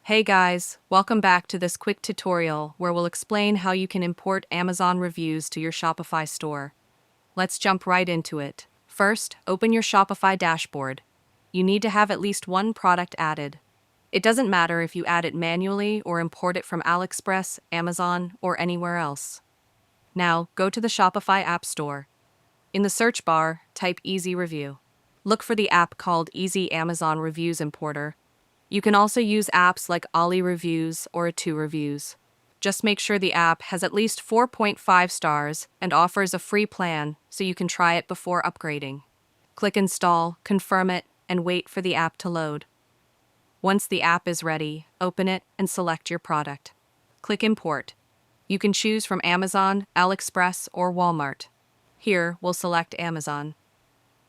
Hey guys, welcome back to this quick tutorial where we'll explain how you can import Amazon reviews to your Shopify store. Let's jump right into it. First, open your Shopify dashboard. You need to have at least one product added. It doesn't matter if you add it manually or import it from AliExpress, Amazon, or anywhere else. Now, go to the Shopify App Store. In the search bar, type Easy Review. Look for the app called Easy Amazon Reviews Importer. You can also use apps like Ali Reviews or A2 Reviews. Just make sure the app has at least 4.5 stars and offers a free plan so you can try it before upgrading. Click Install, confirm it, and wait for the app to load. Once the app is ready, open it and select your product. Click Import. You can choose from Amazon, AliExpress, or Walmart. Here, we'll select Amazon.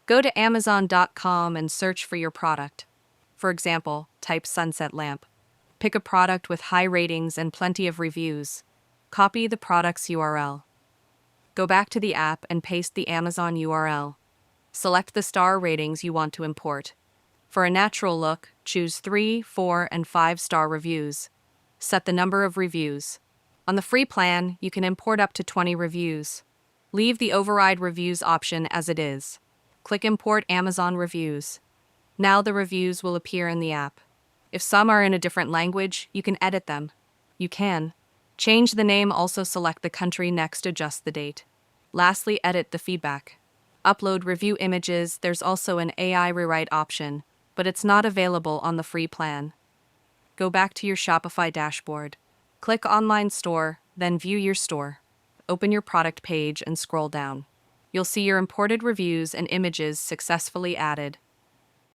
Go to Amazon.com and search for your product. For example, type sunset lamp. Pick a product with high ratings and plenty of reviews. Copy the product's URL. Go back to the app and paste the Amazon URL. Select the star ratings you want to import. For a natural look, choose 3, 4, and 5-star reviews. Set the number of reviews. On the free plan, you can import up to 20 reviews. Leave the override reviews option as it is. Click Import Amazon Reviews. Now the reviews will appear in the app. If some are in a different language, you can edit them. You can change the name, also select the country next, adjust the date. Lastly, edit the feedback. Upload review images. There's also an AI rewrite option, but it's not available on the free plan. Go back to your Shopify dashboard. Click Online Store, then View Your Store. Open your product page and scroll down. You'll see your imported reviews and images successfully added.